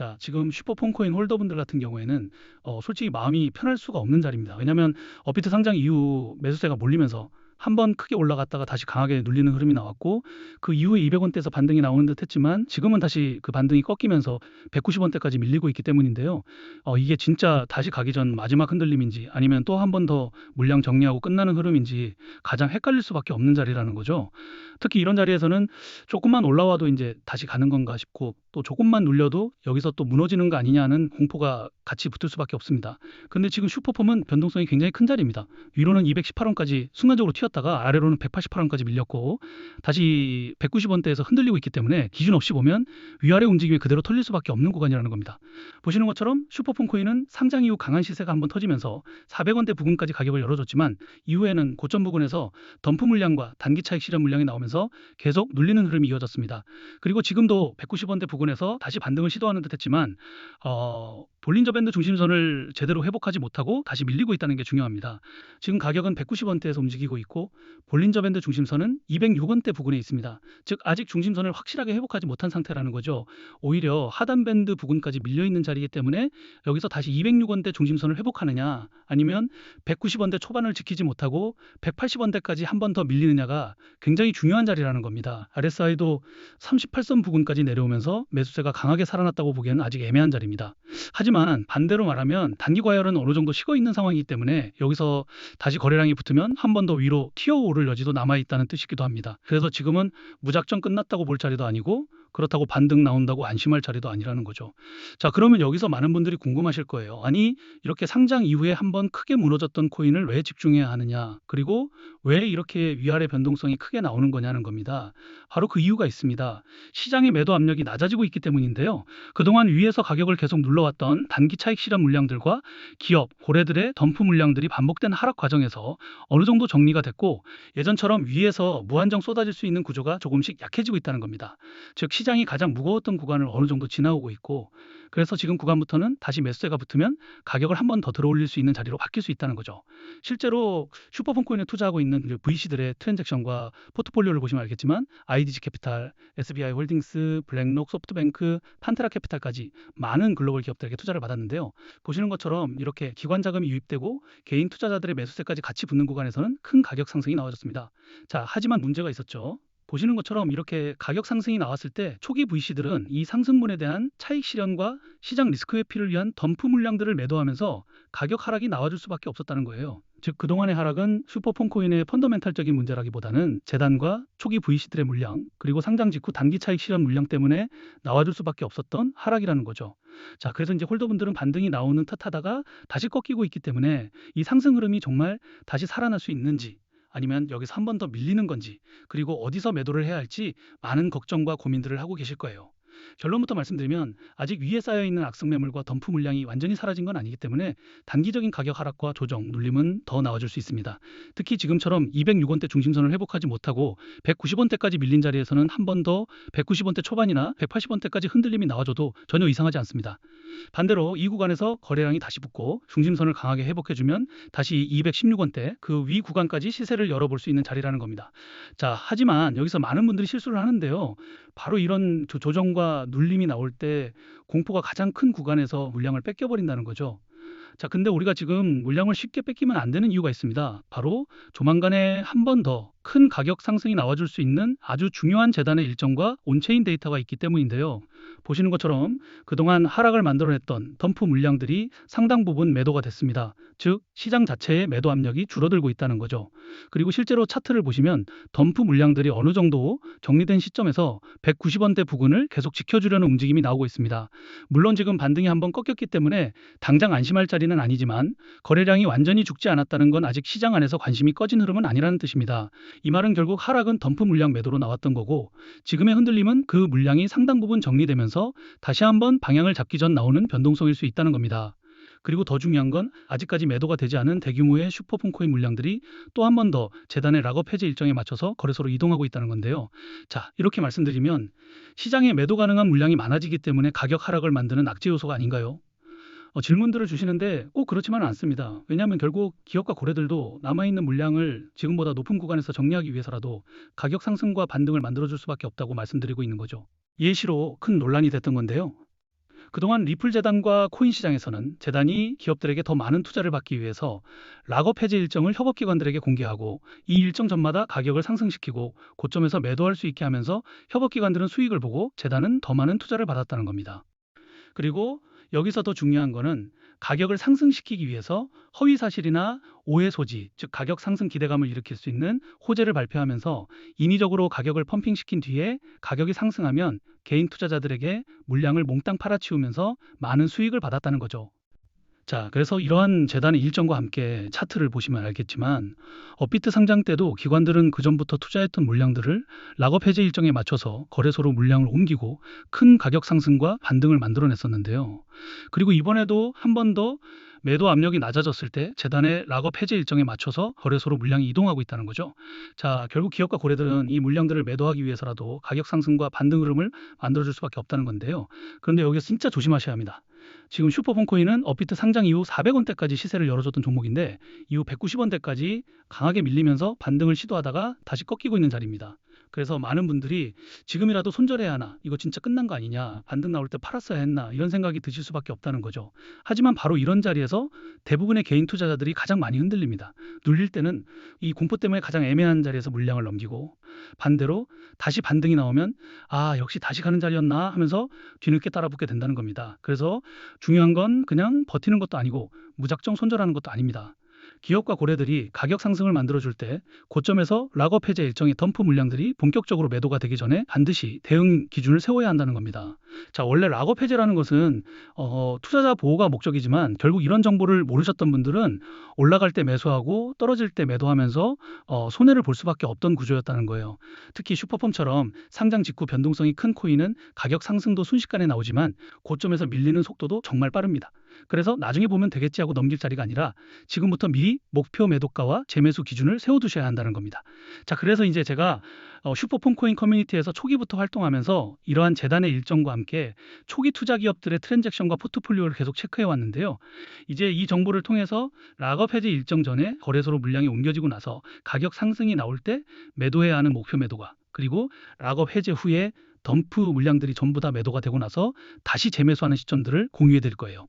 자, 지금 슈퍼폰코인 홀더분들 같은 경우에는 솔직히 마음이 편할 수가 없는 자리입니다. 왜냐하면 업비트 상장 이후 매수세가 몰리면서 한 번 크게 올라갔다가 다시 강하게 눌리는 흐름이 나왔고 그 이후에 200원대에서 반등이 나오는 듯 했지만 지금은 다시 그 반등이 꺾이면서 190원대까지 밀리고 있기 때문인데요. 이게 진짜 다시 가기 전 마지막 흔들림인지 아니면 또 한 번 더 물량 정리하고 끝나는 흐름인지 가장 헷갈릴 수밖에 없는 자리라는 거죠. 특히 이런 자리에서는 조금만 올라와도 이제 다시 가는 건가 싶고 또 조금만 눌려도 여기서 또 무너지는 거 아니냐는 공포가 같이 붙을 수밖에 없습니다. 근데 지금 슈퍼폼은 변동성이 굉장히 큰 자리입니다. 위로는 218원까지 순간적으로 튀었다가 아래로는 188원까지 밀렸고 다시 190원대에서 흔들리고 있기 때문에 기준 없이 보면 위아래 움직임이 그대로 털릴 수밖에 없는 구간이라는 겁니다. 보시는 것처럼 슈퍼폼 코인은 상장 이후 강한 시세가 한번 터지면서 400원대 부근까지 가격을 열어줬지만 이후에는 고점 부근에서 덤프 물량과 단기 차익 실현 물량이 나오면서 계속 눌리는 흐름이 이어졌습니다. 그리고 지금도 190원대 부근에서 다시 반등을 시도하는 듯 했지만 볼린저 밴드 중심선을 제대로 회복하지 못하고 다시 밀리고 있다는 게 중요합니다. 지금 가격은 190원대에서 움직이고 있고 볼린저 밴드 중심선은 206원대 부근에 있습니다. 즉 아직 중심선을 확실하게 회복하지 못한 상태라는 거죠. 오히려 하단 밴드 부근까지 밀려 있는 자리이기 때문에 여기서 다시 206원대 중심선을 회복하느냐 아니면 190원대 초반을 지키지 못하고 180원대까지 한 번 더 밀리느냐가 굉장히 중요한 자리라는 겁니다. RSI도 38선 부근까지 내려오면서 매수세가 강하게 살아났다고 보기에는 아직 애매한 자리입니다. 하지만 반대로 말하면 단기 과열은 어느 정도 식어 있는 상황이기 때문에 여기서 다시 거래량이 붙으면 한 번 더 위로 튀어오를 여지도 남아있다는 뜻이기도 합니다. 그래서 지금은 무작정 끝났다고 볼 자리도 아니고 그렇다고 반등 나온다고 안심할 자리도 아니라는 거죠. 자, 그러면 여기서 많은 분들이 궁금하실 거예요. 아니, 이렇게 상장 이후에 한번 크게 무너졌던 코인을 왜 집중해야 하느냐? 그리고 왜 이렇게 위아래 변동성이 크게 나오는 거냐는 겁니다. 바로 그 이유가 있습니다. 시장의 매도 압력이 낮아지고 있기 때문인데요. 그동안 위에서 가격을 계속 눌러왔던 단기 차익 실현 물량들과 기업, 고래들의 덤프 물량들이 반복된 하락 과정에서 어느 정도 정리가 됐고 예전처럼 위에서 무한정 쏟아질 수 있는 구조가 조금씩 약해지고 있다는 겁니다. 즉 시장이 가장 무거웠던 구간을 어느 정도 지나오고 있고 그래서 지금 구간부터는 다시 매수세가 붙으면 가격을 한 번 더 들어올릴 수 있는 자리로 바뀔 수 있다는 거죠. 실제로 슈퍼폰코인에 투자하고 있는 VC들의 트랜잭션과 포트폴리오를 보시면 알겠지만 IDG 캐피탈, SBI 홀딩스, 블랙록, 소프트뱅크, 판테라 캐피탈까지 많은 글로벌 기업들에게 투자를 받았는데요. 보시는 것처럼 이렇게 기관 자금이 유입되고 개인 투자자들의 매수세까지 같이 붙는 구간에서는 큰 가격 상승이 나와줬습니다. 자, 하지만 문제가 있었죠. 보시는 것처럼 이렇게 가격 상승이 나왔을 때 초기 VC들은 이 상승분에 대한 차익 실현과 시장 리스크 회피를 위한 덤프 물량들을 매도하면서 가격 하락이 나와줄 수밖에 없었다는 거예요. 즉 그동안의 하락은 슈퍼폰코인의 펀더멘탈적인 문제라기보다는 재단과 초기 VC들의 물량 그리고 상장 직후 단기 차익 실현 물량 때문에 나와줄 수밖에 없었던 하락이라는 거죠. 자, 그래서 이제 홀더분들은 반등이 나오는 탓하다가 다시 꺾이고 있기 때문에 이 상승 흐름이 정말 다시 살아날 수 있는지 아니면 여기서 한 번 더 밀리는 건지 그리고 어디서 매도를 해야 할지 많은 걱정과 고민들을 하고 계실 거예요. 결론부터 말씀드리면 아직 위에 쌓여있는 악성 매물과 덤프 물량이 완전히 사라진 건 아니기 때문에 단기적인 가격 하락과 조정, 눌림은 더 나와줄 수 있습니다. 특히 지금처럼 206원대 중심선을 회복하지 못하고 190원대까지 밀린 자리에서는 한 번 더 190원대 초반이나 180원대까지 흔들림이 나와줘도 전혀 이상하지 않습니다. 반대로 이 구간에서 거래량이 다시 붙고 중심선을 강하게 회복해주면 다시 216원대 그 위 구간까지 시세를 열어볼 수 있는 자리라는 겁니다. 자, 하지만 여기서 많은 분들이 실수를 하는데요. 바로 이런 조정과 눌림이 나올 때 공포가 가장 큰 구간에서 물량을 뺏겨버린다는 거죠. 자, 근데 우리가 지금 물량을 쉽게 뺏기면 안 되는 이유가 있습니다. 바로 조만간에 한 번 더 큰 가격 상승이 나와줄 수 있는 아주 중요한 재단의 일정과 온체인 데이터가 있기 때문인데요. 보시는 것처럼 그동안 하락을 만들어냈던 덤프 물량들이 상당 부분 매도가 됐습니다. 즉 시장 자체의 매도 압력이 줄어들고 있다는 거죠. 그리고 실제로 차트를 보시면 덤프 물량들이 어느 정도 정리된 시점에서 190원대 부근을 계속 지켜주려는 움직임이 나오고 있습니다. 물론 지금 반등이 한번 꺾였기 때문에 당장 안심할 자리는 아니지만 거래량이 완전히 죽지 않았다는 건 아직 시장 안에서 관심이 꺼진 흐름은 아니라는 뜻입니다. 이 말은 결국 하락은 덤프 물량 매도로 나왔던 거고 지금의 흔들림은 그 물량이 상당 부분 정리되면서 다시 한번 방향을 잡기 전 나오는 변동성일 수 있다는 겁니다. 그리고 더 중요한 건 아직까지 매도가 되지 않은 대규모의 슈퍼폰코인 물량들이 또 한 번 더 재단의 락업 해제 일정에 맞춰서 거래소로 이동하고 있다는 건데요. 자, 이렇게 말씀드리면 시장에 매도 가능한 물량이 많아지기 때문에 가격 하락을 만드는 악재 요소가 아닌가요? 질문들을 주시는데 꼭 그렇지만은 않습니다. 왜냐하면 결국 기업과 고래들도 남아있는 물량을 지금보다 높은 구간에서 정리하기 위해서라도 가격 상승과 반등을 만들어줄 수밖에 없다고 말씀드리고 있는 거죠. 예시로 큰 논란이 됐던 건데요. 그동안 리플 재단과 코인 시장에서는 재단이 기업들에게 더 많은 투자를 받기 위해서 락업 해제 일정을 협업기관들에게 공개하고 이 일정 전마다 가격을 상승시키고 고점에서 매도할 수 있게 하면서 협업기관들은 수익을 보고 재단은 더 많은 투자를 받았다는 겁니다. 그리고 여기서 더 중요한 거는 가격을 상승시키기 위해서 허위 사실이나 오해 소지, 즉 가격 상승 기대감을 일으킬 수 있는 호재를 발표하면서 인위적으로 가격을 펌핑시킨 뒤에 가격이 상승하면 개인 투자자들에게 물량을 몽땅 팔아치우면서 많은 수익을 받았다는 거죠. 자, 그래서 이러한 재단의 일정과 함께 차트를 보시면 알겠지만 업비트 상장 때도 기관들은 그전부터 투자했던 물량들을 락업 해제 일정에 맞춰서 거래소로 물량을 옮기고 큰 가격 상승과 반등을 만들어냈었는데요. 그리고 이번에도 한 번 더 매도 압력이 낮아졌을 때 재단의 락업 해제 일정에 맞춰서 거래소로 물량이 이동하고 있다는 거죠. 자, 결국 기업과 고래들은 이 물량들을 매도하기 위해서라도 가격 상승과 반등 흐름을 만들어줄 수밖에 없다는 건데요. 그런데 여기서 진짜 조심하셔야 합니다. 지금 슈퍼폰코인은 업비트 상장 이후 400원대까지 시세를 열어줬던 종목인데 이후 190원대까지 강하게 밀리면서 반등을 시도하다가 다시 꺾이고 있는 자리입니다. 그래서 많은 분들이 지금이라도 손절해야 하나, 이거 진짜 끝난 거 아니냐, 반등 나올 때 팔았어야 했나, 이런 생각이 드실 수밖에 없다는 거죠. 하지만 바로 이런 자리에서 대부분의 개인 투자자들이 가장 많이 흔들립니다. 눌릴 때는 이 공포 때문에 가장 애매한 자리에서 물량을 넘기고, 반대로 다시 반등이 나오면 아, 역시 다시 가는 자리였나 하면서 뒤늦게 따라붙게 된다는 겁니다. 그래서 중요한 건 그냥 버티는 것도 아니고 무작정 손절하는 것도 아닙니다. 기업과 고래들이 가격 상승을 만들어줄 때 고점에서 락업 해제 일정의 덤프 물량들이 본격적으로 매도가 되기 전에 반드시 대응 기준을 세워야 한다는 겁니다. 자, 원래 락업 해제라는 것은 투자자 보호가 목적이지만 결국 이런 정보를 모르셨던 분들은 올라갈 때 매수하고 떨어질 때 매도하면서 손해를 볼 수밖에 없던 구조였다는 거예요. 특히 슈퍼폼처럼 상장 직후 변동성이 큰 코인은 가격 상승도 순식간에 나오지만 고점에서 밀리는 속도도 정말 빠릅니다. 그래서 나중에 보면 되겠지 하고 넘길 자리가 아니라 지금부터 미리 목표 매도가와 재매수 기준을 세워두셔야 한다는 겁니다. 자, 그래서 이제 제가 슈퍼폼코인 커뮤니티에서 초기부터 활동하면서 이러한 재단의 일정과 함께 초기 투자 기업들의 트랜잭션과 포트폴리오를 계속 체크해 왔는데요. 이제 이 정보를 통해서 락업 해제 일정 전에 거래소로 물량이 옮겨지고 나서 가격 상승이 나올 때 매도해야 하는 목표 매도가, 그리고 락업 해제 후에 덤프 물량들이 전부 다 매도가 되고 나서 다시 재매수하는 시점들을 공유해 드릴 거예요.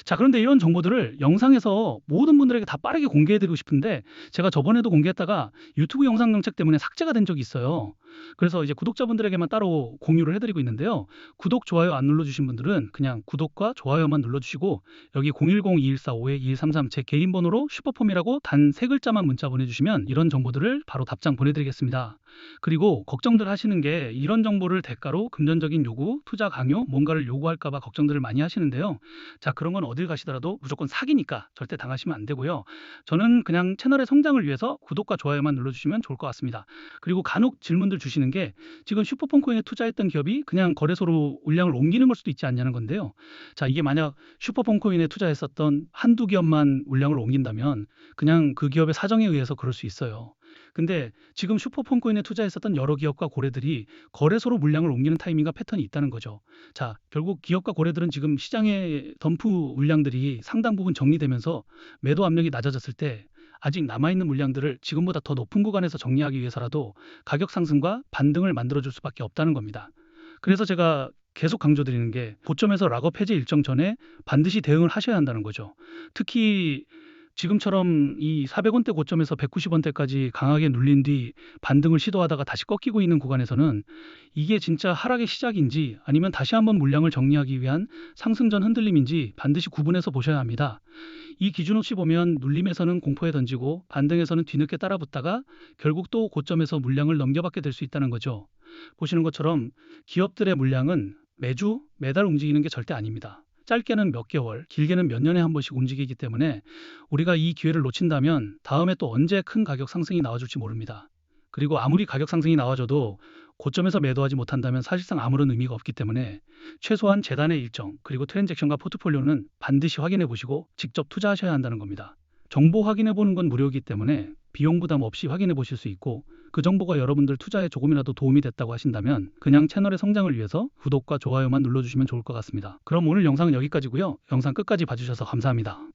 자, 그런데 이런 정보들을 영상에서 모든 분들에게 다 빠르게 공개해드리고 싶은데 제가 저번에도 공개했다가 유튜브 영상 정책 때문에 삭제가 된 적이 있어요. 그래서 이제 구독자분들에게만 따로 공유를 해드리고 있는데요. 구독, 좋아요 안 눌러주신 분들은 그냥 구독과 좋아요만 눌러주시고 여기 010-2145-2133 제 개인 번호로 슈퍼폼이라고 단 3글자만 문자 보내주시면 이런 정보들을 바로 답장 보내드리겠습니다. 그리고 걱정들 하시는 게 이런 정보를 대가로 금전적인 요구, 투자 강요, 뭔가를 요구할까봐 걱정들을 많이 하시는데요. 자, 그런 건 어딜 가시더라도 무조건 사기니까 절대 당하시면 안 되고요. 저는 그냥 채널의 성장을 위해서 구독과 좋아요만 눌러주시면 좋을 것 같습니다. 그리고 간혹 질문들 주시는 게 지금 슈퍼폼코인에 투자했던 기업이 그냥 거래소로 물량을 옮기는 걸 수도 있지 않냐는 건데요. 자, 이게 만약 슈퍼폼코인에 투자했었던 한두 기업만 물량을 옮긴다면 그냥 그 기업의 사정에 의해서 그럴 수 있어요. 근데 지금 슈퍼폼코인에 투자했었던 여러 기업과 고래들이 거래소로 물량을 옮기는 타이밍과 패턴이 있다는 거죠. 자, 결국 기업과 고래들은 지금 시장의 덤프 물량들이 상당 부분 정리되면서 매도 압력이 낮아졌을 때 아직 남아있는 물량들을 지금보다 더 높은 구간에서 정리하기 위해서라도 가격 상승과 반등을 만들어줄 수밖에 없다는 겁니다. 그래서 제가 계속 강조드리는 게 고점에서 락업 해제 일정 전에 반드시 대응을 하셔야 한다는 거죠. 특히 지금처럼 이 400원대 고점에서 190원대까지 강하게 눌린 뒤 반등을 시도하다가 다시 꺾이고 있는 구간에서는 이게 진짜 하락의 시작인지 아니면 다시 한번 물량을 정리하기 위한 상승전 흔들림인지 반드시 구분해서 보셔야 합니다. 이 기준 없이 보면 눌림에서는 공포에 던지고 반등에서는 뒤늦게 따라붙다가 결국 또 고점에서 물량을 넘겨받게 될 수 있다는 거죠. 보시는 것처럼 기업들의 물량은 매주, 매달 움직이는 게 절대 아닙니다. 짧게는 몇 개월, 길게는 몇 년에 한 번씩 움직이기 때문에 우리가 이 기회를 놓친다면 다음에 또 언제 큰 가격 상승이 나와줄지 모릅니다. 그리고 아무리 가격 상승이 나와줘도 고점에서 매도하지 못한다면 사실상 아무런 의미가 없기 때문에 최소한 재단의 일정, 그리고 트랜잭션과 포트폴리오는 반드시 확인해 보시고 직접 투자하셔야 한다는 겁니다. 정보 확인해 보는 건 무료이기 때문에 비용 부담 없이 확인해 보실 수 있고 그 정보가 여러분들 투자에 조금이라도 도움이 됐다고 하신다면 그냥 채널의 성장을 위해서 구독과 좋아요만 눌러주시면 좋을 것 같습니다. 그럼 오늘 영상은 여기까지고요. 영상 끝까지 봐주셔서 감사합니다.